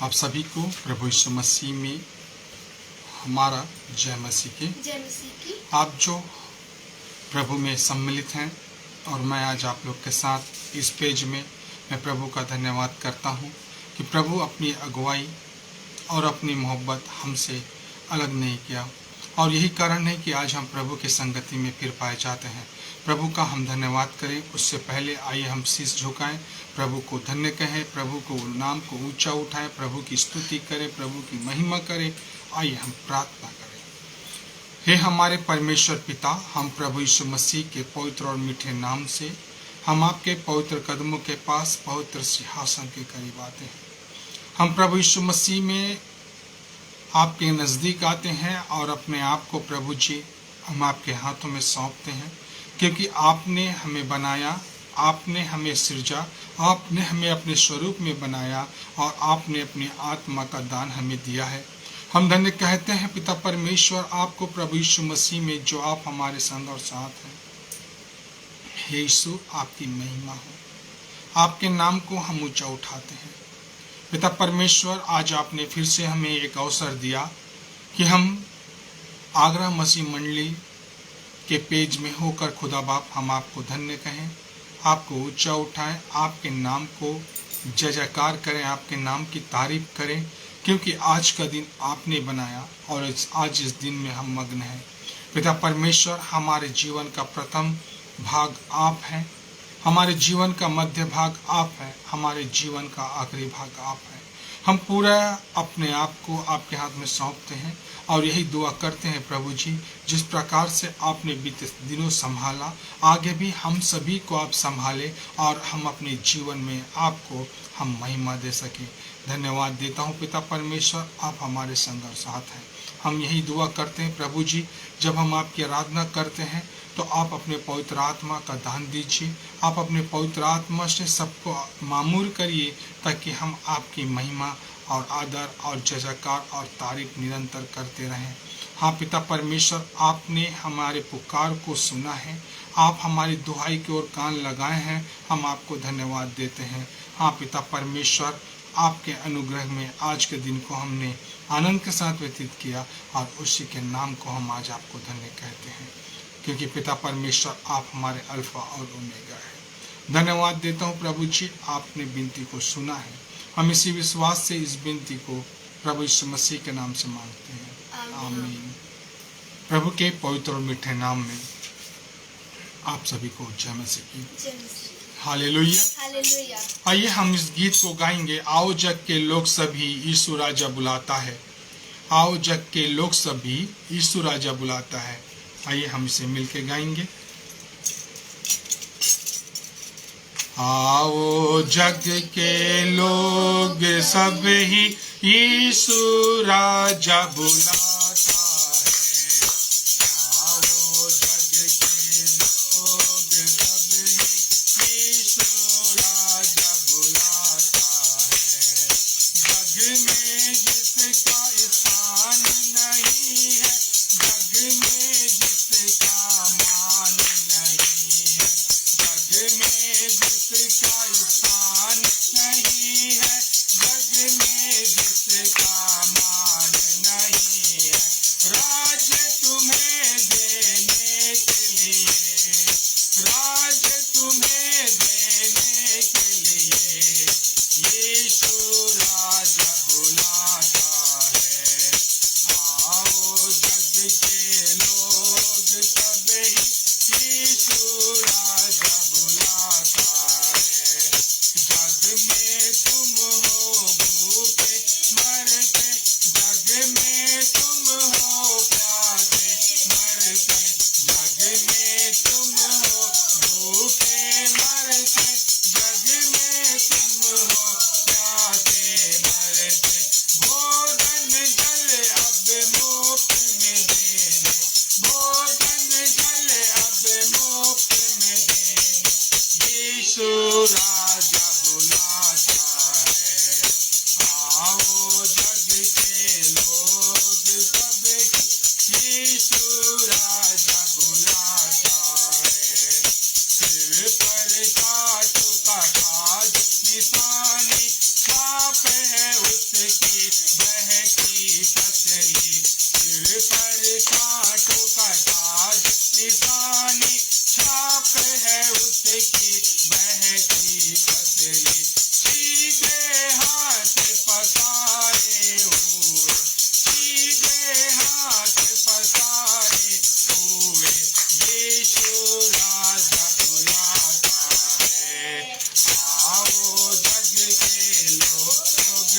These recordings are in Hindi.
आप सभी को प्रभु यीशु मसीह में हमारा जय मसीह की। आप जो प्रभु में सम्मिलित हैं और मैं आज आप लोग के साथ इस पेज में मैं प्रभु का धन्यवाद करता हूं कि प्रभु अपनी अगुवाई और अपनी मोहब्बत हमसे अलग नहीं किया और यही कारण है कि आज हम प्रभु की संगति में फिर पाए जाते हैं। प्रभु का हम धन्यवाद करें, उससे पहले आइए हम शीश झुकाएं, प्रभु को धन्य कहें, प्रभु को नाम को ऊंचा उठाएं, प्रभु की स्तुति करें, प्रभु की महिमा करें। आइए हम प्रार्थना करें। हे हमारे परमेश्वर पिता, हम प्रभु यीशु मसीह के पवित्र और मीठे नाम से हम आपके पवित्र कदमों के पास पवित्र सिंहासन के करीब आते हैं। हम प्रभु यीशु मसीह में आपके नज़दीक आते हैं और अपने आप को प्रभु जी हम आपके हाथों में सौंपते हैं, क्योंकि आपने हमें बनाया, आपने हमें सृजा, आपने हमें अपने स्वरूप में बनाया और आपने अपनी आत्मा का दान हमें दिया है। हम धन्य कहते हैं पिता परमेश्वर आपको प्रभु यीशु मसीह में, जो आप हमारे संग और साथ हैं। हे यीशु, आपकी महिमा हो, आपके नाम को हम ऊंचा उठाते हैं। पिता परमेश्वर, आज आपने फिर से हमें एक अवसर दिया कि हम आगरा मसीह मंडली के पेज में होकर खुदा बाप हम आपको धन्य कहें, आपको ऊंचा उठाएं, आपके नाम को जय जयकार करें, आपके नाम की तारीफ करें, क्योंकि आज का दिन आपने बनाया और आज इस दिन में हम मग्न हैं। पिता परमेश्वर, हमारे जीवन का प्रथम भाग आप हैं, हमारे जीवन का मध्य भाग आप है, हमारे जीवन का आखिरी भाग आप है। हम पूरा अपने आप को आपके हाथ में सौंपते हैं और यही दुआ करते हैं प्रभु जी, जिस प्रकार से आपने बीते दिनों संभाला, आगे भी हम सभी को आप संभाले और हम अपने जीवन में आपको हम महिमा दे सके। धन्यवाद देता हूँ पिता परमेश्वर, आप हमारे संग और साथ हैं। हम यही दुआ करते हैं प्रभु जी, जब हम आपकी आराधना करते हैं तो आप अपने पवित्र आत्मा का दान दीजिए, आप अपने पवित्र आत्मा से सबको मामूर करिए, ताकि हम आपकी महिमा और आदर और जय जयकार और तारीफ निरंतर करते रहें। हाँ पिता परमेश्वर, आपने हमारे पुकार को सुना है, आप हमारी दुहाई की ओर कान लगाए हैं, हम आपको धन्यवाद देते हैं। हाँ पिता परमेश्वर, आपके अनुग्रह में आज के दिन को हमने आनंद के साथ व्यतीत किया और उसी के नाम को हम आज आपको धन्य कहते हैं, क्योंकि पिता परमेश्वर आप हमारे अल्फा और ओमेगा है। धन्यवाद देता हूँ प्रभु जी, आपने विनती को सुना है। हम इसी विश्वास से इस विनती को प्रभु यीशु मसीह के नाम से मांगते हैं, आमीन। प्रभु के पवित्र और मीठे नाम में आप सभी को जय मसीह की। हालेलुया। आइए हम इस गीत को गाएंगे। आओ जग के लोग सभी, यीशु राजा बुलाता है। आओ जग के लोग सभी, यीशु राजा बुलाता है। आइए हम इसे मिलके गाएंगे। आओ जग के लोग सभी, यीशु राजा बुलाता है। आओ जग के लोग सभी, यीशु राजा बुलाता है। जग में जिसका स्थान नहीं है, जग में जिसका मान नहीं है, जग में जिसका स्थान नहीं है, जग में जिसका मान नहीं है। राज तुम्हें देने के लिए, राज तुम्हें देने के लिए, यीशु राजा बुलाता है। आओ जग के लोग सभी, उसकी बहती पतली, सिर पर कांटों का ताज निशानी, छाप है उसकी बहती पतली, सीधे हाथ पसारे हुए, सीधे हाथ पसारे हुए, यीशु राजा बुलाता है। आओ जग के लोग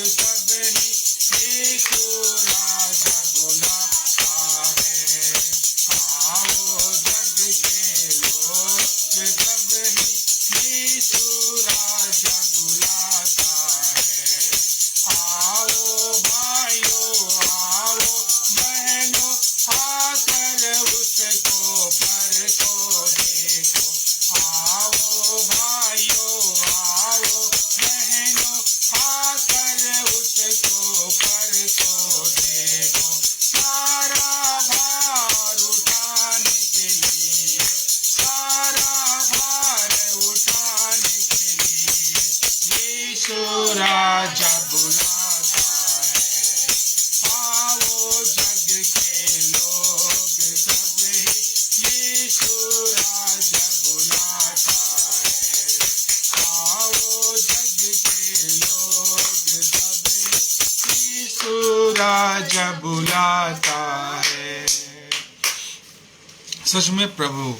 सब ही, यीशु राजा बुलाता है। आओ जग के लोग सब ही, यीशु राजा बुलाता है। आओ भाइयों, आओ बहनों, आकर उसको परखो देखो। आओ भाइयों, आओ बहनों, आकर उसको परखो देखो। सारा भार उठाने के लिए, सारा भार उठाने के लिए, यीशु राजा बुलाता है। आओ जग के लोग सब ही, यीशु राजा बुलाता है। आओ जग के लोग सब ही, यीशु राजा बुलाता है। सच में प्रभु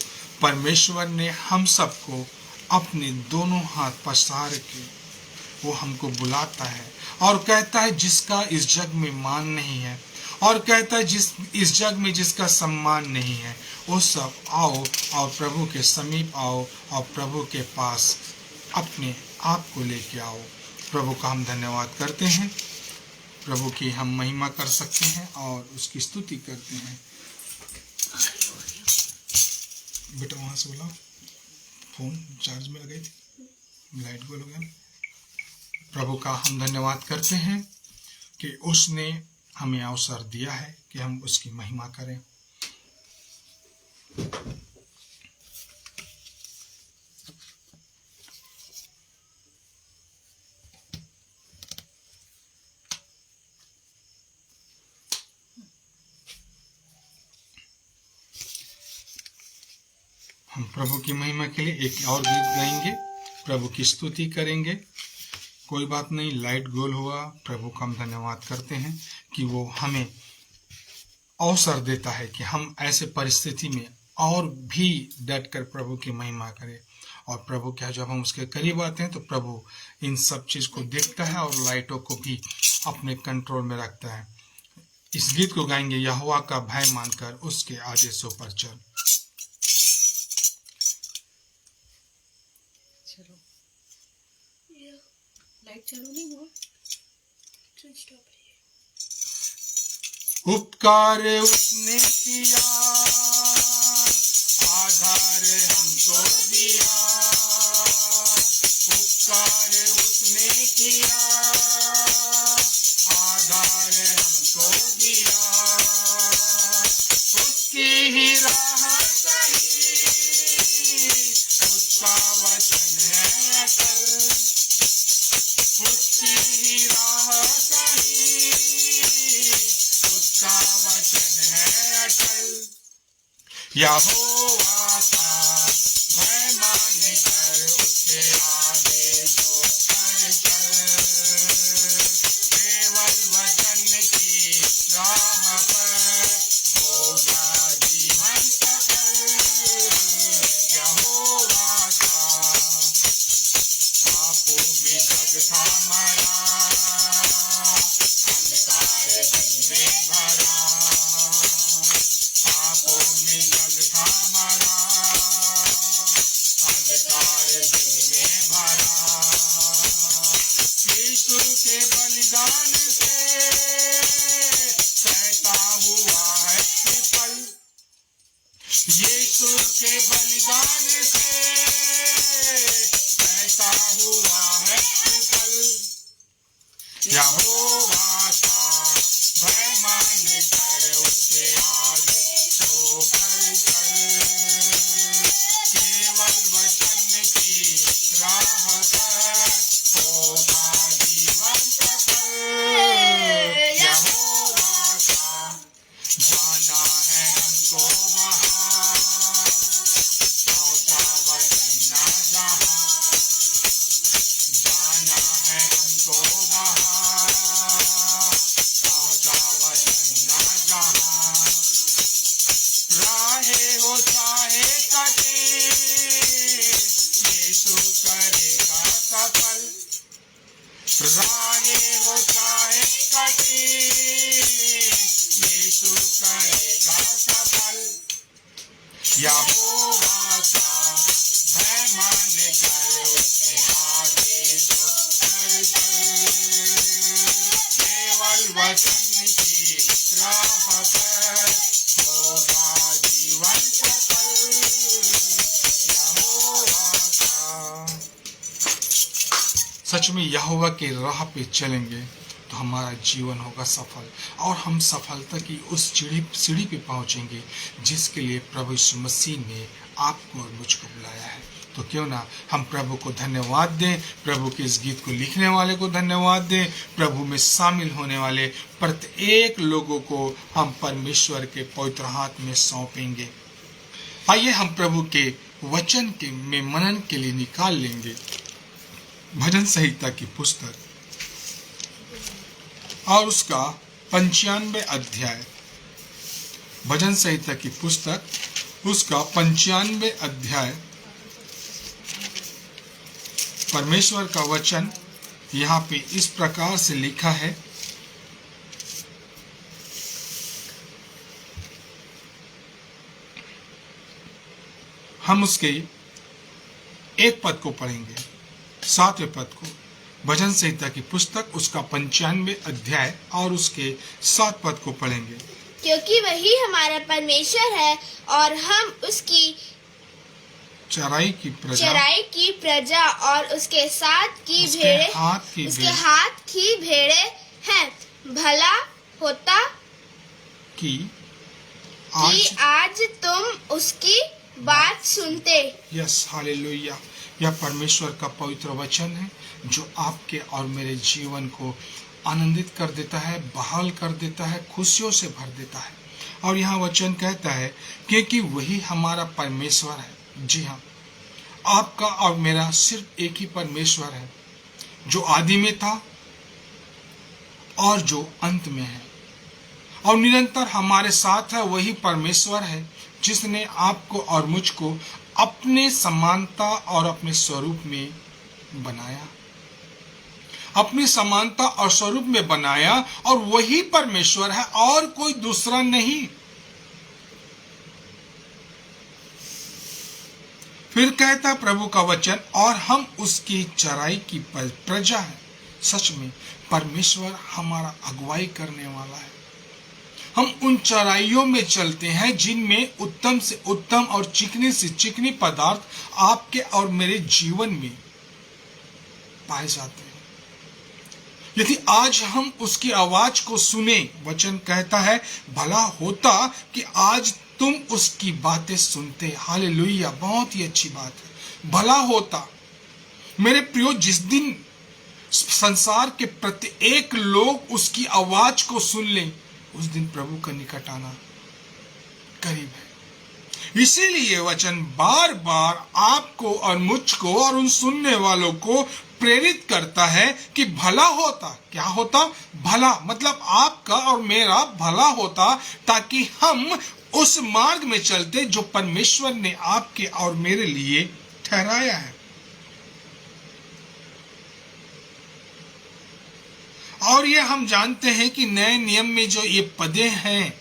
परमेश्वर ने हम सबको अपने दोनों हाथ पसार के वो हमको बुलाता है और कहता है जिसका इस जग में मान नहीं है, और कहता है इस जग में जिसका सम्मान नहीं है, वो सब आओ और प्रभु के समीप आओ और प्रभु के पास अपने आप को लेके आओ। प्रभु का हम धन्यवाद करते हैं, प्रभु की हम महिमा कर सकते हैं और उसकी स्तुति करते हैं। बेटा वहां से बोला, फोन चार्ज में लगाई थी, लाइट गोल हो गया। प्रभु का हम धन्यवाद करते हैं कि उसने हमें अवसर दिया है कि हम उसकी महिमा करें। हम प्रभु की महिमा के लिए एक और गीत गाएंगे, प्रभु की स्तुति करेंगे। कोई बात नहीं, लाइट गोल हुआ, प्रभु का हम धन्यवाद करते हैं कि वो हमें अवसर देता है कि हम ऐसे परिस्थिति में और भी डट कर प्रभु की महिमा करें। और प्रभु क्या, जब हम उसके करीब आते हैं तो प्रभु इन सब चीज को देखता है और लाइटों को भी अपने कंट्रोल में रखता है। इस गीत को गाएंगे, यहोवा का भय मानकर उसके आदेशों पर चल। लाइट चालू नहीं हुआ, उपकार उसने किया, आधार हमको दिया। उपकार उसने किया, आधार हमको दिया। उसकी ही राह सही, उसका वचन है अटल। उसकी ही राह सही, उसका वचन है अटल। यहोवा का भय मानकर उसके आदेशों पर चल। केवल वचन की राह पर होगा जीवन सफल। यहोवा का पापों में जग था मरा, अंधकार दिन में भरा। पापों में जग था मरा, अंधकार दिन में भरा। यीशु के बलिदान से कहता हुआ है विफल। यीशु के बलिदान से कहता हुआ है विफल। यहोवा का भय मानकर उसके आदेशों पर चल। केवल वचन की राह पर होगा जीवन सफल। आगे होता है कठिन, यीशु करेगा सफल। यहोवा का भय मान कर उसके आगे तो कर चल, केवल वचन की राह पर होगा जीवन सफल। यहोवा का, सच में यहोवा की राह पे चलेंगे तो हमारा जीवन होगा सफल, और हम सफलता की उस सीढ़ी पे पहुंचेंगे जिसके लिए प्रभु यीशु मसीह ने आपको और मुझको बुलाया है। तो क्यों ना हम प्रभु को धन्यवाद दें, प्रभु के इस गीत को लिखने वाले को धन्यवाद दें, प्रभु में शामिल होने वाले प्रत्येक लोगों को हम परमेश्वर के पवित्र हाथ में सौंपेंगे। आइए हम प्रभु के वचन के में मनन के लिए निकाल लेंगे भजन संहिता की पुस्तक और उसका 95 अध्याय, भजन संहिता की पुस्तक उसका 95 अध्याय। परमेश्वर का वचन यहाँ पे इस प्रकार से लिखा है, हम उसके एक पद को पढ़ेंगे, 7वें पद को। भजन संहिता की पुस्तक उसका 95 अध्याय और उसके 7 पद को पढ़ेंगे। क्योंकि वही हमारा परमेश्वर है और हम उसकी चराई की प्रजा और उसके हाथ की भेड़े हैं। भला होता कि आज तुम उसकी बात सुनते। Yes, hallelujah. यह परमेश्वर का पवित्र वचन है जो आपके और मेरे जीवन को आनंदित कर देता है, बहाल कर देता है, खुशियों से भर देता है। और यहाँ वचन कहता है क्योंकि वही हमारा परमेश्वर है। जी हाँ, आपका और मेरा सिर्फ एक ही परमेश्वर है जो आदि में था और जो अंत में है और निरंतर हमारे साथ है। वही परमेश्वर है जिसने आपको और मुझको अपने समानता और अपने स्वरूप में बनाया, अपनी समानता और स्वरूप में बनाया, और वही परमेश्वर है और कोई दूसरा नहीं। फिर कहता प्रभु का वचन, और हम उसकी चराई की प्रजा है। सच में परमेश्वर हमारा अगुवाई करने वाला है। हम उन चराइयों में चलते हैं जिनमें उत्तम से उत्तम और चिकनी से चिकनी पदार्थ आपके और मेरे जीवन में पाए जाते हैं। यदि आज हम उसकी आवाज को सुने, वचन कहता है भला होता कि आज तुम उसकी बातें सुनते। हालेलुया, बहुत ही अच्छी बात है। भला होता मेरे प्रियो, जिस दिन संसार के प्रत्येक लोग उसकी आवाज को सुन लें, उस दिन प्रभु का निकट आना करीब है। इसीलिए वचन बार बार आपको और मुझको और उन सुनने वालों को प्रेरित करता है कि भला होता। क्या होता? भला मतलब आपका और मेरा भला होता, ताकि हम उस मार्ग में चलते जो परमेश्वर ने आपके और मेरे लिए ठहराया है। और ये हम जानते हैं कि नए नियम में जो ये पदें हैं,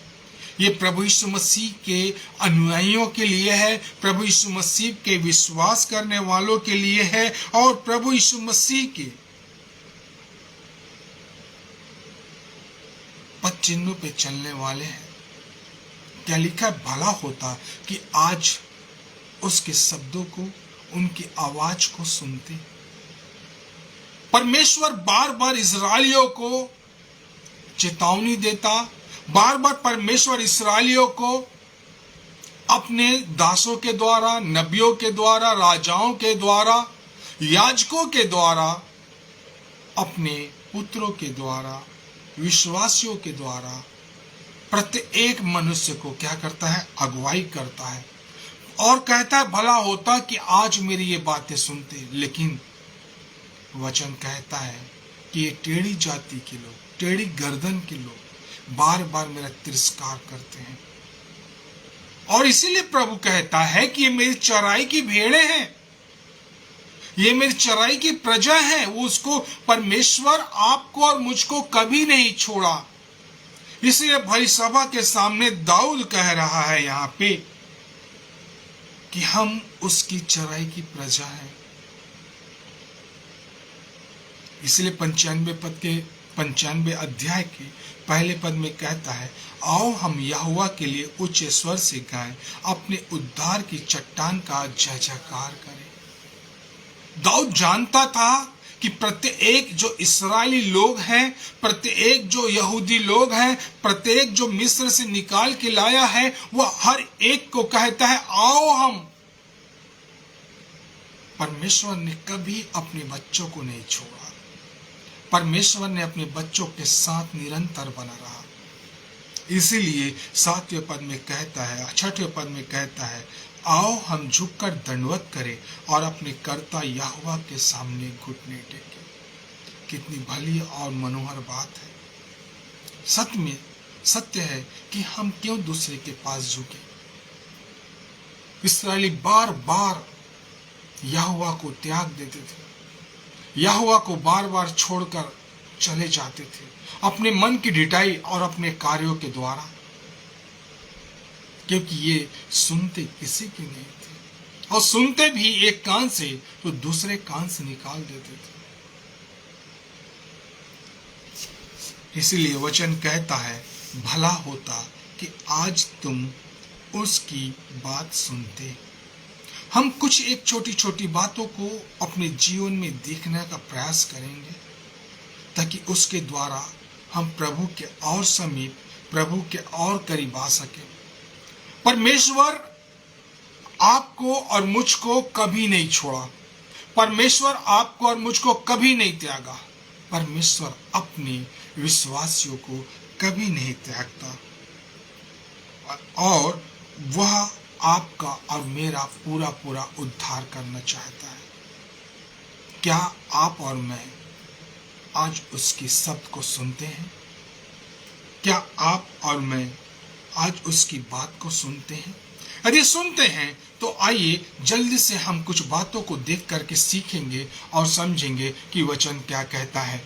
ये प्रभु यीशु मसीह के अनुयायियों के लिए है, प्रभु यीशु मसीह के विश्वास करने वालों के लिए है, और प्रभु यीशु मसीह के पद चिन्हों पे चलने वाले हैं। क्या लिखा है? भला होता कि आज उसके शब्दों को, उनकी आवाज को सुनते। परमेश्वर बार बार इस्राएलियों को चेतावनी देता, बार बार परमेश्वर इस्राएलियों को अपने दासों के द्वारा, नबियों के द्वारा, राजाओं के द्वारा, याजकों के द्वारा, अपने पुत्रों के द्वारा, विश्वासियों के द्वारा प्रत्येक मनुष्य को क्या करता है? अगुवाई करता है और कहता है भला होता कि आज मेरी ये बातें सुनते। लेकिन वचन कहता है कि ये टेढ़ी जाति के लोग, टेढ़ी गर्दन के लोग बार बार मेरा तिरस्कार करते हैं। और इसीलिए प्रभु कहता है कि ये मेरी चराई की भेड़ें हैं। ये मेरी चराई की प्रजा है। वो उसको परमेश्वर आपको और मुझको कभी नहीं छोड़ा। इसलिए भरी सभा के सामने दाऊद कह रहा है यहाँ पे कि हम उसकी चराई की प्रजा है। इसलिए 95 अध्याय के पहले पद में कहता है, आओ हम यहोवा के लिए उच्च स्वर से गाएं, अपने उद्धार की चट्टान का जय जयकार करें। दाऊद जानता था कि प्रत्येक जो इस्राएली लोग हैं, प्रत्येक जो यहूदी लोग हैं, प्रत्येक जो मिस्र से निकाल के लाया है, वह हर एक को कहता है आओ हम। परमेश्वर ने कभी अपने बच्चों को नहीं छोड़ा। परमेश्वर ने अपने बच्चों के साथ निरंतर बना रहा। इसीलिए 7वें पद में कहता है, 6वें पद में कहता है, आओ हम झुककर दंडवत करें और अपने कर्ता यहोवा के सामने घुटने टेकें। कितनी भली और मनोहर बात है। सत्य है कि हम क्यों दूसरे के पास झुके। इस्राएली बार बार यहोवा को त्याग देते थे, यहोवा को बार बार छोड़कर चले जाते थे अपने मन की ढिठाई और अपने कार्यों के द्वारा, क्योंकि ये सुनते किसी की नहीं थे, और सुनते भी एक कान से तो दूसरे कान से निकाल देते थे। इसलिए वचन कहता है, भला होता कि आज तुम उसकी बात सुनते। हम कुछ एक छोटी छोटी बातों को अपने जीवन में देखने का प्रयास करेंगे ताकि उसके द्वारा हम प्रभु के और समीप, प्रभु के और करीब आ सके। परमेश्वर आपको और मुझको कभी नहीं छोड़ा। परमेश्वर आपको और मुझको कभी नहीं त्यागा। परमेश्वर अपने विश्वासियों को कभी नहीं त्यागता और वह आपका और मेरा पूरा पूरा उद्धार करना चाहता है। क्या आप और मैं आज उसके शब्द को सुनते हैं? क्या आप और मैं आज उसकी बात को सुनते हैं? यदि सुनते हैं तो आइए जल्दी से हम कुछ बातों को देख करके सीखेंगे और समझेंगे कि वचन क्या कहता है।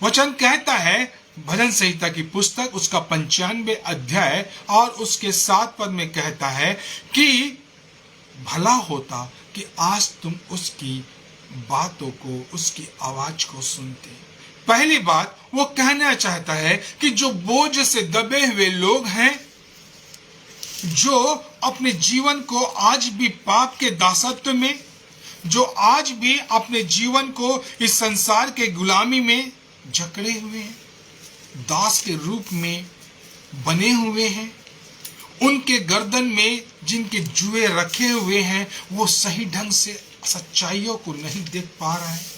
वचन कहता है, भजन संहिता की पुस्तक उसका 95 अध्याय और उसके 7 पद में कहता है कि भला होता कि आज तुम उसकी बातों को, उसकी आवाज को सुनते। पहली बात वो कहना चाहता है कि जो बोझ से दबे हुए लोग हैं, जो अपने जीवन को आज भी पाप के दासत्व में, जो आज भी अपने जीवन को इस संसार के गुलामी में जकड़े हुए हैं, दास के रूप में बने हुए हैं, उनके गर्दन में जिनके जुए रखे हुए हैं, वो सही ढंग से सच्चाइयों को नहीं देख पा रहा है।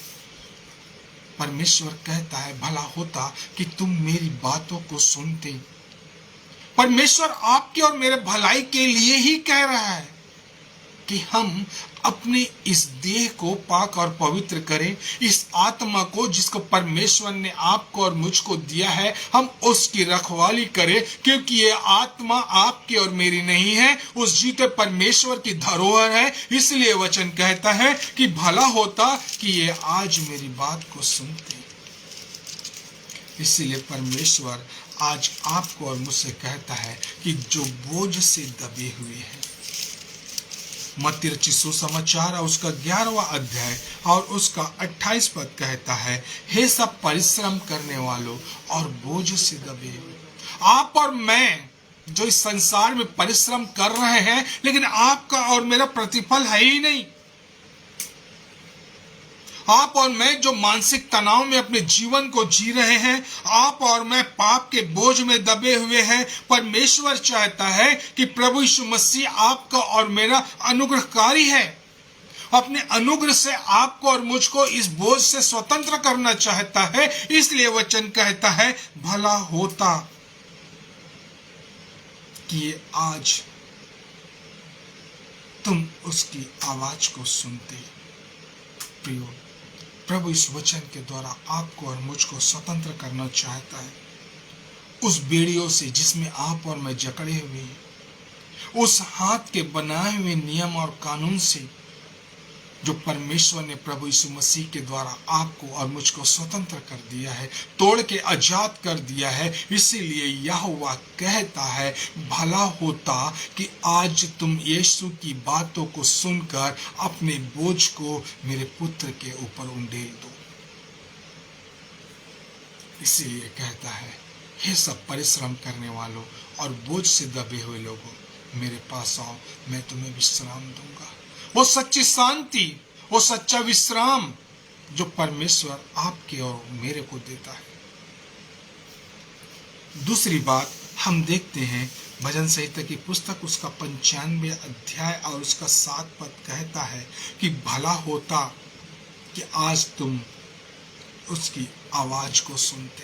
परमेश्वर कहता है, भला होता कि तुम मेरी बातों को सुनते। परमेश्वर आपके और मेरे भलाई के लिए ही कह रहा है कि हम अपने इस देह को पाक और पवित्र करें, इस आत्मा को जिसको परमेश्वर ने आपको और मुझको दिया है, हम उसकी रखवाली करें, क्योंकि ये आत्मा आपकी और मेरी नहीं है, उस जीते परमेश्वर की धरोहर है। इसलिए वचन कहता है कि भला होता कि ये आज मेरी बात को सुनते। इसलिए परमेश्वर आज आपको और मुझसे कहता है कि जो बोझ से दबे हुए हैं, मत्ती रचित सुसमाचार और उसका 11वां अध्याय और उसका 28 पद कहता है, हे सब परिश्रम करने वालों और बोझ से दबे हुए, आप और मैं जो इस संसार में परिश्रम कर रहे हैं, लेकिन आपका और मेरा प्रतिफल है ही नहीं। आप और मैं जो मानसिक तनाव में अपने जीवन को जी रहे हैं, आप और मैं पाप के बोझ में दबे हुए हैं। परमेश्वर चाहता है कि प्रभु यीशु मसीह आपका और मेरा अनुग्रहकारी है। अपने अनुग्रह से आपको और मुझको इस बोझ से स्वतंत्र करना चाहता है। इसलिए वचन कहता है, भला होता कि आज तुम उसकी आवाज को सुनते। प्रियो, प्रभु इस वचन के द्वारा आपको और मुझको स्वतंत्र करना चाहता है उस बेड़ियों से जिसमें आप और मैं जकड़े हुए हैं, उस हाथ के बनाए हुए नियम और कानून से जो परमेश्वर ने प्रभु यीशु मसीह के द्वारा आपको और मुझको स्वतंत्र कर दिया है, तोड़ के आजाद कर दिया है। इसीलिए यहोवा कहता है, भला होता कि आज तुम यीशु की बातों को सुनकर अपने बोझ को मेरे पुत्र के ऊपर उंडेल दो। इसीलिए कहता है, हे सब परिश्रम करने वालों और बोझ से दबे हुए लोगों, मेरे पास आओ, मैं तुम्हें विश्राम दूंगा। वो सच्ची शांति, वो सच्चा विश्राम जो परमेश्वर आपके और मेरे को देता है। दूसरी बात हम देखते हैं, भजन संहिता की पुस्तक उसका 95 अध्याय और उसका 7 पद कहता है कि भला होता कि आज तुम उसकी आवाज को सुनते।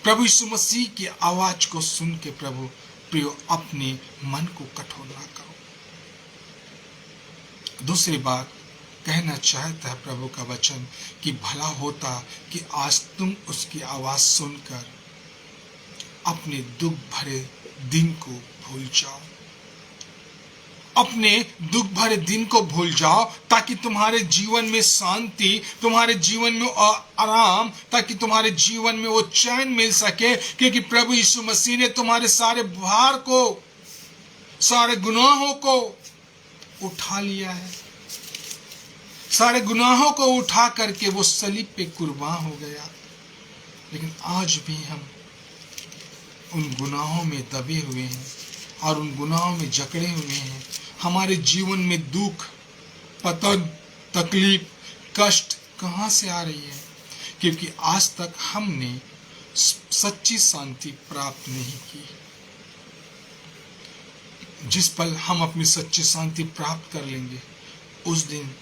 प्रभु यीशु मसीह की आवाज को सुन के प्रभु प्रियो अपने मन को कठोर ना करो। दूसरी बात कहना चाहता है प्रभु का वचन कि भला होता कि आज तुम उसकी आवाज सुनकर अपने दुख भरे दिन को भूल जाओ, अपने दुख भरे दिन को भूल जाओ, ताकि तुम्हारे जीवन में शांति, तुम्हारे जीवन में आराम, ताकि तुम्हारे जीवन में वो चैन मिल सके। क्योंकि प्रभु यीशु मसीह ने तुम्हारे सारे भार को, सारे गुनाहों को उठा लिया है। सारे गुनाहों को उठा करके वो सलीब पे कुर्बान हो गया। लेकिन आज भी हम उन गुनाहों में दबे हुए हैं और उन गुनाहों में जकड़े हुए हैं। हमारे जीवन में दुख, पतन, तकलीफ, कष्ट कहाँ से आ रही है? क्योंकि आज तक हमने सच्ची शांति प्राप्त नहीं की। जिस पल हम अपनी सच्ची शांति प्राप्त कर लेंगे, उस दिन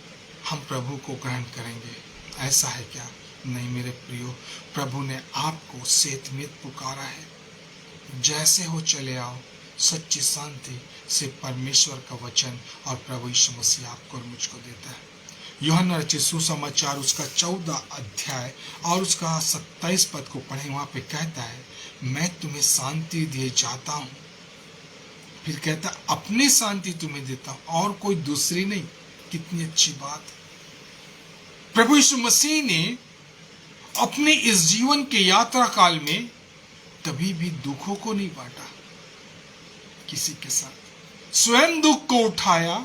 हम प्रभु को ग्रहण करेंगे। ऐसा है क्या? नहीं मेरे प्रियो, प्रभु ने आपको सेतमेत पुकारा है, जैसे हो चले आओ। सच्ची शांति से परमेश्वर का वचन और प्रभु यीशु मसीह आपको और मुझको देता है। यूहन्ना रचित सुसमाचार उसका 14 अध्याय और उसका 27 पद को पढ़े, वहां पे कहता है, मैं तुम्हें शांति दिए जाता हूं। फिर कहता, अपनी शांति तुम्हें देता हूं और कोई दूसरी नहीं। कितनी अच्छी बात। प्रभु यीशु मसीह ने अपने इस जीवन के यात्रा काल में कभी भी दुखों को नहीं बांटा किसी के साथ। स्वयं दुख को उठाया,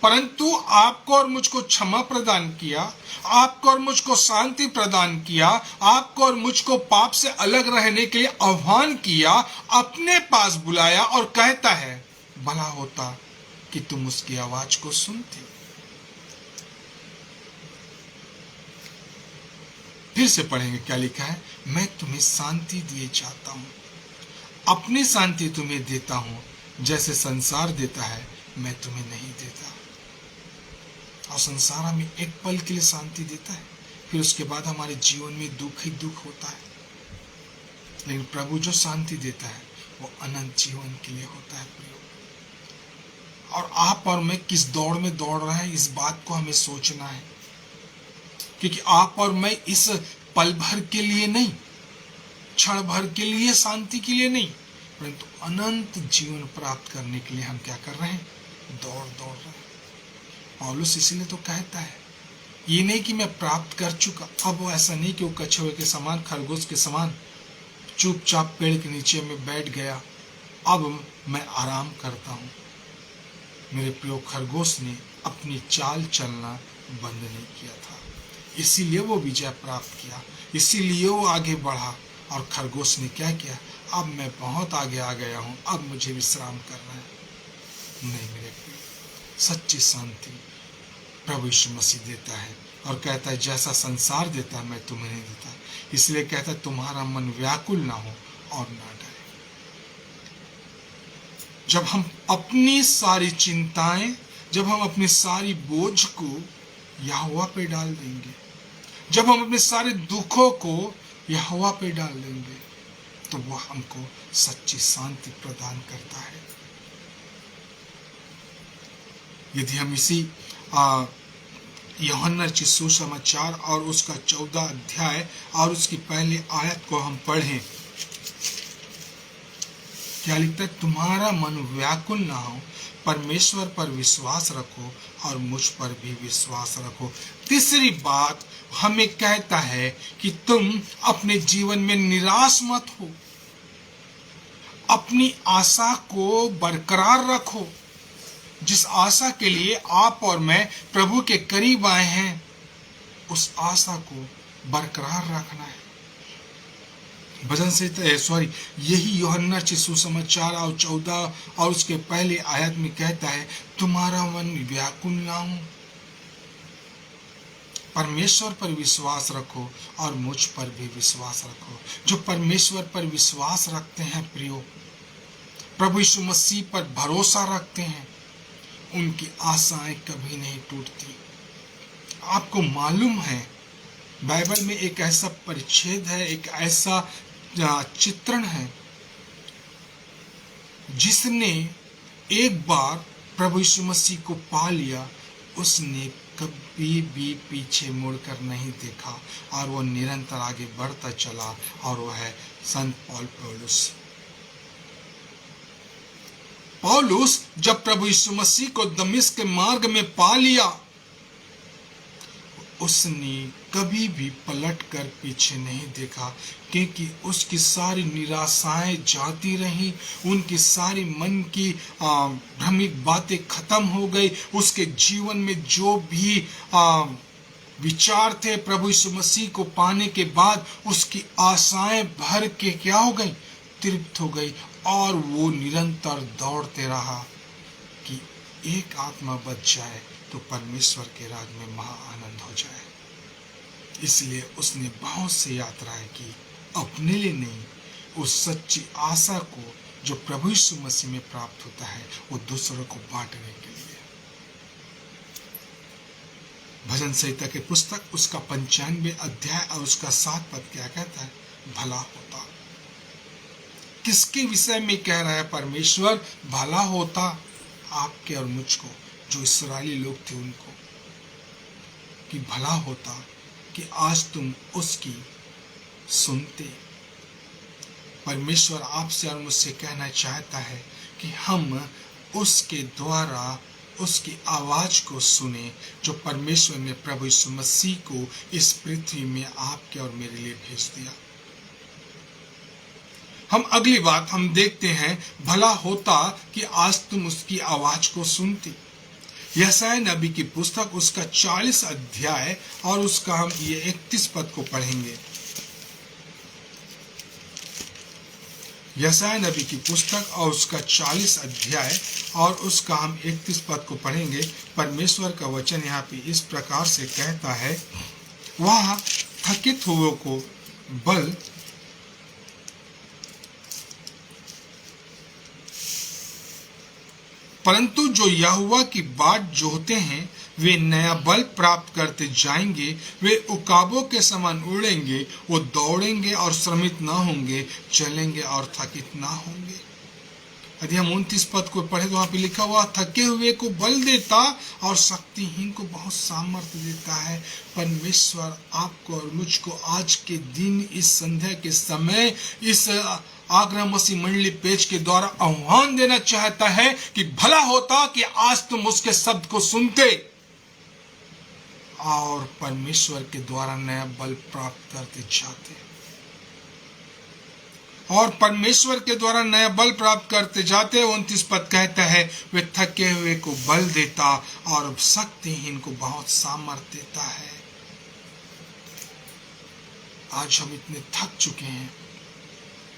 परंतु आपको और मुझको क्षमा प्रदान किया, आपको और मुझको शांति प्रदान किया, आपको और मुझको पाप से अलग रहने के लिए आह्वान किया, अपने पास बुलाया और कहता है, भला होता कि तुम उसकी आवाज को सुनते। फिर से पढ़ेंगे क्या लिखा है, मैं तुम्हें शांति दिए जाता हूं, अपनी शांति तुम्हें देता हूं, जैसे संसार देता है मैं तुम्हें नहीं देता। और संसार हमें एक पल के लिए शांति देता है, फिर उसके बाद हमारे जीवन में दुख ही दुख होता है। लेकिन प्रभु जो शांति देता है वो अनंत जीवन के लिए होता है प्रियो। और आप और मैं किस दौड़ में दौड़ रहे हैं, इस बात को हमें सोचना है। क्योंकि आप और मैं इस पल भर के लिए नहीं, क्षण भर के लिए, शांति के लिए नहीं, परंतु अनंत जीवन प्राप्त करने के लिए हम क्या कर रहे हैं? दौड़ रहे हैं। पौलुस इसीलिए तो कहता है, ये नहीं कि मैं प्राप्त कर चुका, अब वो ऐसा नहीं कि वो कछुए के समान, खरगोश के समान चुपचाप पेड़ के नीचे में बैठ गया, अब मैं आराम करता हूं। मेरे प्रियो, खरगोश ने अपनी चाल चलना बंद नहीं किया था, इसीलिए वो विजय प्राप्त किया, इसीलिए वो आगे बढ़ा। और खरगोश ने क्या किया? अब मैं बहुत आगे आ गया हूं, अब मुझे विश्राम करना है। नहीं मेरे प्रियो, सच्ची शांति प्रभु यीशु मसीह देता है और कहता है, जैसा संसार देता है मैं तुम्हें नहीं देता। इसलिए कहता है, तुम्हारा मन व्याकुल ना हो और ना डरे। जब हम अपनी सारी चिंताएं, जब हम अपनी सारी बोझ को यहोवा पे डाल देंगे, जब हम अपने सारे दुखों को यहोवा पे डाल देंगे, तो वो हमको सच्ची शांति प्रदान करता है। यदि हम इसी यूहन्ना रचित सुसमाचार और उसका 14 अध्याय और उसकी पहली आयत को हम पढ़ें, क्या लिखता है? तुम्हारा मन व्याकुल ना हो, परमेश्वर पर विश्वास रखो और मुझ पर भी विश्वास रखो। तीसरी बात हमें कहता है कि तुम अपने जीवन में निराश मत हो, अपनी आशा को बरकरार रखो। जिस आशा के लिए आप और मैं प्रभु के करीब आए हैं, उस आशा को बरकरार रखना है। भजन संहिता यही यूहन्ना सुसमाचार और 14 और उसके पहले आयत में कहता है, तुम्हारा मन व्याकुल ना हो। परमेश्वर पर विश्वास रखो और मुझ पर भी विश्वास रखो। जो परमेश्वर पर विश्वास रखते हैं प्रियो, प्रभु यीशु मसीह पर भरोसा रखते हैं, उनकी आशाएं कभी नहीं टूटती। आपको मालूम है, बाइबल में एक ऐसा परिच्छेद है, एक ऐसा चित्रण है, जिसने एक बार प्रभु यीशु मसीह को पा लिया, उसने कभी भी पीछे मुड़कर नहीं देखा और वो निरंतर आगे बढ़ता चला, और वो है संत पौलुस। पौलुस जब प्रभु यीशु मसीह को दमिश्क के मार्ग में पा लिया, उसने कभी भी पलटकर पीछे नहीं देखा, क्योंकि उसकी सारी निराशाएं जाती रहीं, उनकी सारी मन की भ्रमिक बातें खत्म हो गई। उसके जीवन में जो भी विचार थे प्रभु यीशु मसीह को पाने के बाद, उसकी आशाएं भर के क्या हो गई, तृप्त हो गई, और वो निरंतर दौड़ते रहा कि एक आत्मा बच जाए तो परमेश्वर के राज में महा आनंद हो जाए। इसलिए उसने बहुत सी यात्राएं की, अपने लिए नहीं, उस सच्ची आशा को जो प्रभु यीशु मसीह में प्राप्त होता है, वो दूसरों को बांटने के लिए। भजन संहिता के पुस्तक उसका 95 अध्याय और उसका 7 पद क्या कहता है, भला होता। किसके विषय में कह रहा है परमेश्वर? भला होता आपके और मुझको, जो इस्राएली लोग थे उनको, कि भला होता कि आज तुम उसकी सुनते। परमेश्वर आपसे और मुझसे कहना चाहता है कि हम उसके द्वारा उसकी आवाज को सुने, जो परमेश्वर ने प्रभु यीशु मसीह को इस पृथ्वी में आपके और मेरे लिए भेज दिया। हम अगली बात हम देखते हैं, भला होता कि आज तुम उसकी आवाज को सुनते। यशायाह नबी की पुस्तक उसका 40 अध्याय और उसका हम ये 31 पद को पढ़ेंगे। यशायाह नबी की पुस्तक और उसका 40 अध्याय और उसका हम 31 पद को पढ़ेंगे। परमेश्वर का वचन यहाँ पे इस प्रकार से कहता है, वह थकित हुओं को बल परंतु जो यहोवा की बाट जोहते हैं वे नया बल प्राप्त करते जाएंगे। वे उकाबों के समान उड़ेंगे, वो दौड़ेंगे और श्रमित ना होंगे, चलेंगे और थकित ना होंगे। यदि हम 29 पद को पढ़े तो वहां पे लिखा हुआ, थके हुए को बल देता और शक्तिहीन को बहुत सामर्थ्य देता है। परमेश्वर आपको और मुझको आज के दिन, इस संध्या के समय, इस आगरा मसीह मंडली पेज के द्वारा आह्वान देना चाहता है कि भला होता कि आज तुम उसके शब्द को सुनते और परमेश्वर के द्वारा नया बल प्राप्त करते जाते। और परमेश्वर के द्वारा नया बल प्राप्त करते जाते। 29 पद कहता है, वे थके हुए को बल देता और शक्तिहीन को बहुत सामर्थ्य देता है। आज हम इतने थक चुके हैं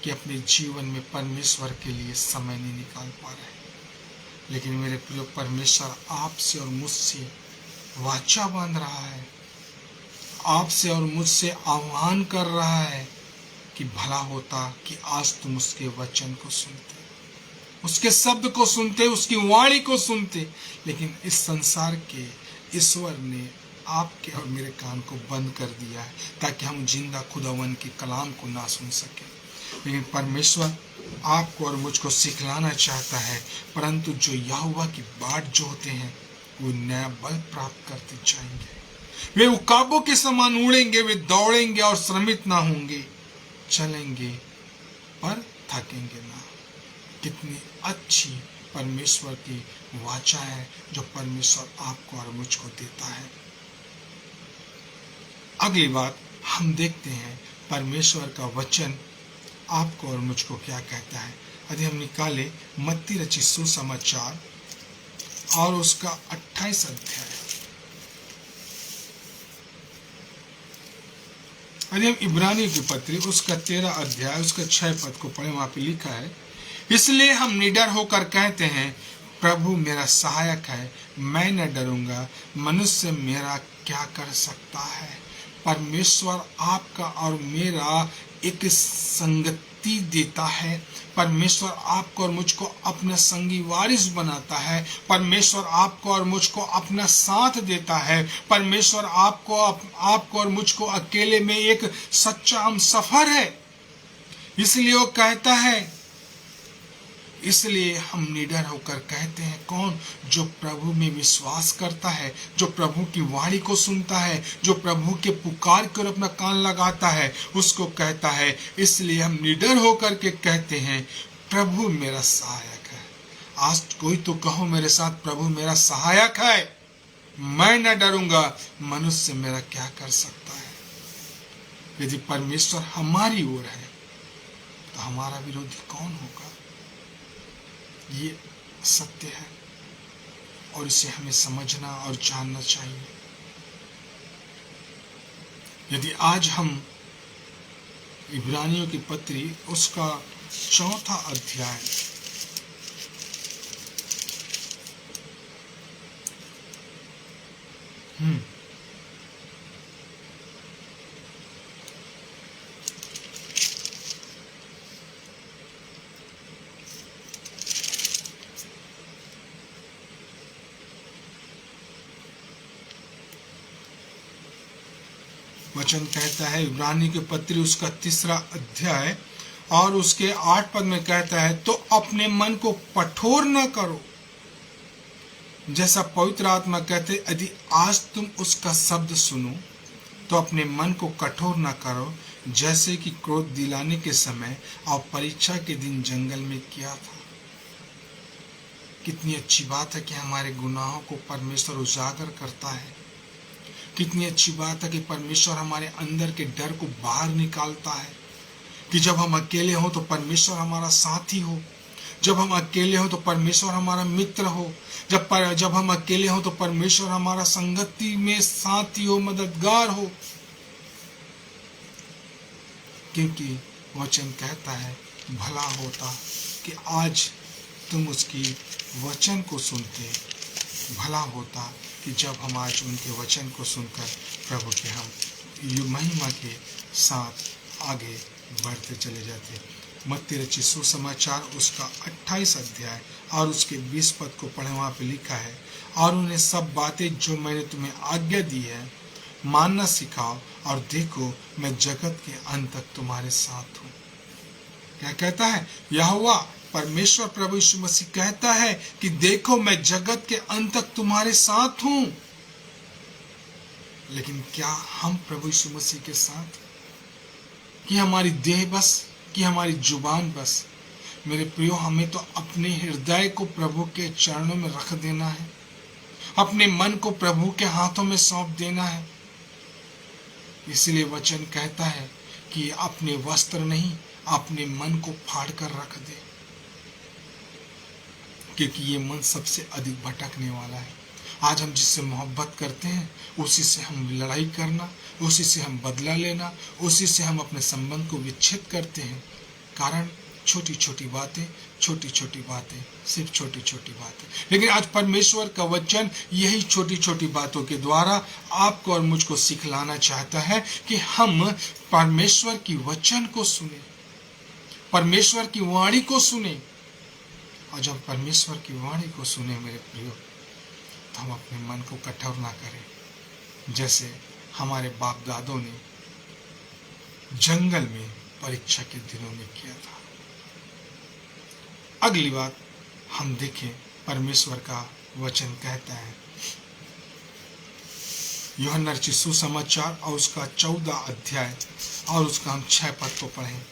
कि अपने जीवन में परमेश्वर के लिए समय नहीं निकाल पा रहे। लेकिन मेरे प्रिय, परमेश्वर आपसे और मुझसे वाचा बांध रहा है, आपसे और मुझसे आह्वान कर रहा है कि भला होता कि आज तुम उसके वचन को सुनते, उसके शब्द को सुनते, उसकी वाणी को सुनते। लेकिन इस संसार के ईश्वर ने आपके और मेरे कान को बंद कर दिया है ताकि हम जिंदा खुदावन के कलाम को ना सुन सके। लेकिन परमेश्वर आपको और मुझको सिखलाना चाहता है, परंतु जो यहोवा की बाट जोहते हैं वो नया बल प्राप्त करते जाएंगे। वे उकाबों के समान उड़ेंगे, वे दौड़ेंगे और श्रमित ना होंगे, चलेंगे पर थकेंगे ना। कितनी अच्छी परमेश्वर की वाचा है जो परमेश्वर आपको और मुझको देता है। अगली बात हम देखते हैं परमेश्वर का वचन आपको और मुझको क्या कहता है। यदि हम निकाले मत्ती रचित सुसमाचार और उसका 28 अध्याय, यदि हम इब्रानियों की पत्री उसका 13 अध्याय उसका 6 पद को पढ़े, वहां पे लिखा है, इसलिए हम निडर होकर कहते हैं प्रभु मेरा सहायक है, मैं न डरूंगा, मनुष्य मेरा क्या कर सकता है। परमेश्वर आपका और मेरा एक संगति देता है। परमेश्वर आपको और मुझको अपना संगी वारिस बनाता है। परमेश्वर आपको और मुझको अपना साथ देता है। परमेश्वर आपको और मुझको अकेले में एक सच्चा हम सफर है। इसलिए वो कहता है, इसलिए हम निडर होकर कहते हैं, कौन? जो प्रभु में विश्वास करता है, जो प्रभु की वाणी को सुनता है, जो प्रभु के पुकार कर अपना कान लगाता है, उसको कहता है। इसलिए हम निडर होकर के कहते हैं प्रभु मेरा सहायक है। आज कोई तो कहो मेरे साथ, प्रभु मेरा सहायक है, मैं न डरूंगा, मनुष्य मेरा क्या कर सकता है। यदि परमेश्वर हमारी ओर है तो हमारा विरोधी कौन होगा। ये सत्य है और इसे हमें समझना और जानना चाहिए। यदि आज हम इब्रानियों की पत्री उसका 4 अध्याय वचन कहता है, इब्रानी की पत्री उसका 3 अध्याय और उसके 8 पद में कहता है, तो अपने मन को कठोर न करो, जैसा पवित्र आत्मा कहते, यदि आज तुम उसका शब्द सुनो तो अपने मन को कठोर न करो, जैसे कि क्रोध दिलाने के समय और परीक्षा के दिन जंगल में किया था। कितनी अच्छी बात है कि हमारे गुनाहों को परमेश्वर उजागर करता है। कितनी अच्छी बात है कि परमेश्वर हमारे अंदर के डर को बाहर निकालता है, कि जब हम अकेले हो तो परमेश्वर हमारा साथी हो, जब हम अकेले हो तो परमेश्वर हमारा मित्र हो, जब हम अकेले हो तो परमेश्वर हमारा संगति में साथी हो, मददगार हो। क्योंकि वचन कहता है, भला होता कि आज तुम उसकी वचन को सुनते, भला होता कि जब हम आज उनके वचन को सुनकर प्रभु के हम महिमा के साथ आगे बढ़ते चले जाते। मत्ती रचित सुसमाचार उसका 28 अध्याय और उसके 20 पद को पढ़े, वहाँ पे लिखा है, और उन्हें सब बातें जो मैंने तुम्हें आज्ञा दी है मानना सिखाओ, और देखो मैं जगत के अंत तक तुम्हारे साथ हूँ। क्या कहता है यहोवा परमेश्वर प्रभु यीशु मसीह कहता है कि देखो मैं जगत के अंत तक तुम्हारे साथ हूं। लेकिन क्या हम प्रभु यीशु मसीह के साथ, कि हमारी देह बस, कि हमारी जुबान बस? मेरे प्रियो, हमें तो अपने हृदय को प्रभु के चरणों में रख देना है, अपने मन को प्रभु के हाथों में सौंप देना है। इसलिए वचन कहता है कि अपने वस्त्र नहीं, अपने मन को फाड़ कर रख दे, क्योंकि ये मन सबसे अधिक भटकने वाला है। आज हम जिससे मोहब्बत करते हैं उसी से हम लड़ाई करना, उसी से हम बदला लेना, उसी से हम अपने संबंध को विच्छेद करते हैं। कारण छोटी छोटी बातें, सिर्फ छोटी छोटी बातें। लेकिन आज परमेश्वर का वचन यही छोटी छोटी बातों के द्वारा आपको और मुझको सिखलाना चाहता है कि हम परमेश्वर की वचन को सुने, परमेश्वर की वाणी को सुने। और जब परमेश्वर की वाणी को सुने मेरे प्रियो, तो हम अपने मन को कठोर ना करें, जैसे हमारे बाप दादों ने जंगल में परीक्षा के दिनों में किया था। अगली बात हम देखें, परमेश्वर का वचन कहता है, यूहन्ना रचित सुसमाचार और उसका 14 अध्याय और उसका हम 6 पद को पढ़ें।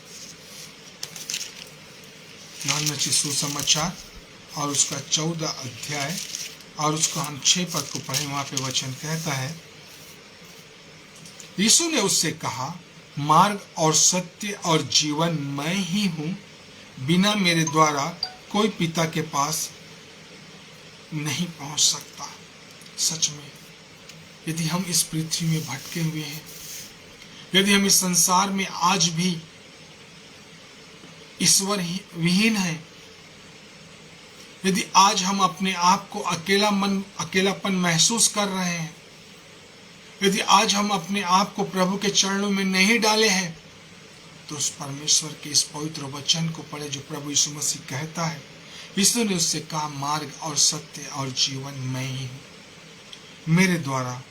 यूहन्ना रचित सुसमाचार और उसका 14 अध्याय और उसको हम 6 पद को पढ़े। वहां पे वचन कहता है, यीशु ने उससे कहा, मार्ग और सत्य और जीवन मैं ही हूं, बिना मेरे द्वारा कोई पिता के पास नहीं पहुंच सकता। सच में यदि हम इस पृथ्वी में भटके हुए हैं, यदि हम इस संसार में आज भी ईश्वर विहीन हैं, यदि आज हम अपने आप को अकेलापन महसूस कर रहे हैं, यदि आज हम अपने आप को प्रभु के चरणों में नहीं डाले हैं, तो उस परमेश्वर के इस पवित्र वचन को पढ़े जो प्रभु यीशु मसीह कहता है। यीशु ने उससे कहा, मार्ग और सत्य और जीवन मैं ही हूं, मेरे द्वारा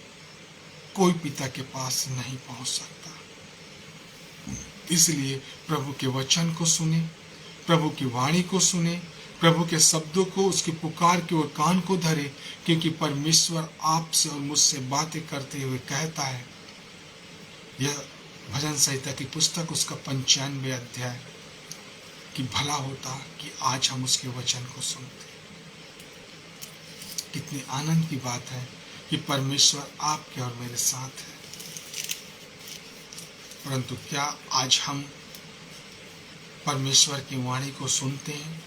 कोई पिता के पास नहीं पहुंच सकता। इसलिए प्रभु के वचन को सुने, प्रभु की वाणी को सुने, प्रभु के शब्दों को, उसकी पुकार की ओर कान को धरे, क्योंकि परमेश्वर आपसे और मुझसे बातें करते हुए कहता है। यह भजन संहिता की पुस्तक उसका 95 अध्याय कि भला होता कि आज हम उसके वचन को सुनते। कितनी आनंद की बात है कि परमेश्वर आपके और मेरे साथ है। परंतु क्या आज हम परमेश्वर की वाणी को सुनते हैं?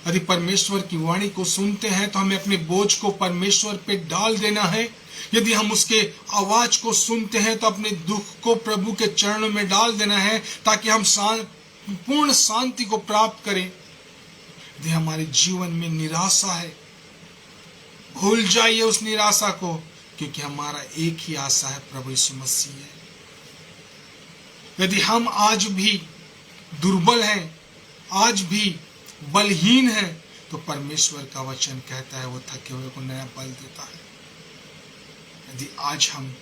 यदि परमेश्वर की वाणी को सुनते हैं तो हमें अपने बोझ को परमेश्वर पे डाल देना है। यदि हम उसके आवाज को सुनते हैं तो अपने दुख को प्रभु के चरणों में डाल देना है, ताकि हम पूर्ण शांति को प्राप्त करें। यदि हमारे जीवन में निराशा है, भूल जाइए उस निराशा को, क्योंकि हमारा एक ही आशा है, प्रभु यीशु मसीह है। यदि हम आज भी दुर्बल हैं, आज भी बलहीन हैं, तो परमेश्वर का वचन कहता है वो थके हुए को नया बल देता है। यदि आज हम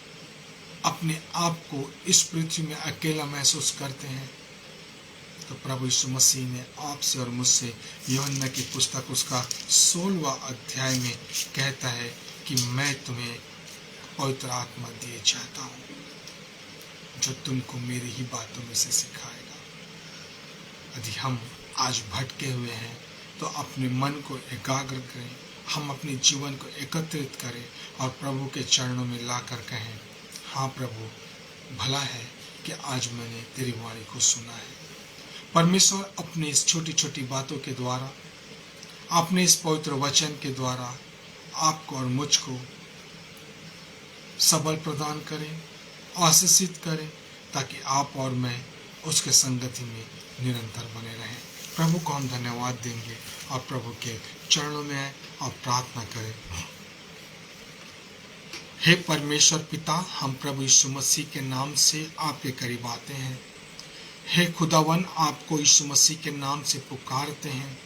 अपने आप को इस पृथ्वी में अकेला महसूस करते हैं, तो प्रभु यीशु मसीह ने आपसे और मुझसे यूहन्ना की पुस्तक उसका 16वां अध्याय में कहता है कि मैं तुम्हें पवित्र आत्मा दिए चाहता हूँ, जो तुमको मेरी ही बातों में से सिखाएगा। यदि हम आज भटके हुए हैं तो अपने मन को एकाग्र करें, हम अपने जीवन को एकत्रित करें और प्रभु के चरणों में लाकर कहें, हाँ प्रभु, भला है कि आज मैंने तेरी वाणी को सुना है। परमेश्वर अपने इस छोटी छोटी बातों के द्वारा, अपने इस पवित्र वचन के द्वारा आपको और मुझको सबल प्रदान करें, आशीषित करें, ताकि आप और मैं उसके संगति में निरंतर बने रहें। प्रभु को हम धन्यवाद देंगे और प्रभु के चरणों में आए और प्रार्थना करें। हे परमेश्वर पिता, हम प्रभु यीशु मसीह के नाम से आपके करीब आते हैं। हे खुदावन, आपको यीशु मसीह के नाम से पुकारते हैं।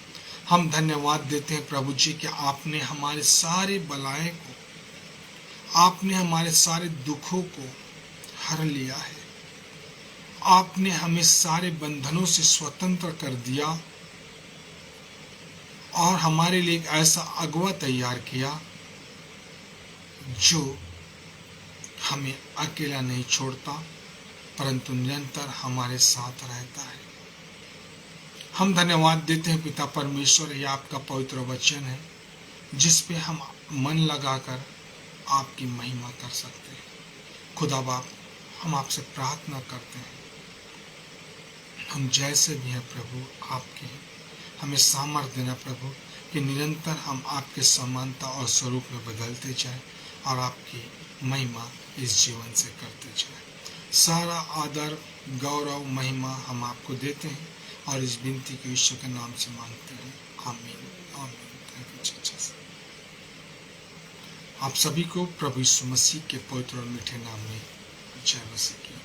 हम धन्यवाद देते हैं प्रभु जी कि आपने हमारे सारे बलाएं को, आपने हमारे सारे दुखों को हर लिया है। आपने हमें सारे बंधनों से स्वतंत्र कर दिया और हमारे लिए एक ऐसा अगुआ तैयार किया जो हमें अकेला नहीं छोड़ता, परंतु निरंतर हमारे साथ रहता है। हम धन्यवाद देते हैं पिता परमेश्वर, यह आपका पवित्र वचन है जिस पे हम मन लगाकर आपकी महिमा कर सकते हैं। खुदा बाप, हम आपसे प्रार्थना करते हैं, हम जैसे भी हैं प्रभु आपके हैं, हमें सामर्थ्य देना प्रभु कि निरंतर हम आपके समानता और स्वरूप में बदलते जाएं और आपकी महिमा इस जीवन से करते जाएं। सारा आदर, गौरव, महिमा हम आपको देते हैं और इस विनती को यीशु के नाम से मांगते हैं। आमीन, आमीन। Thank you Jesus. आप सभी को प्रभु यीशु मसीह के पवित्र और मीठे नाम में जय मसीह की।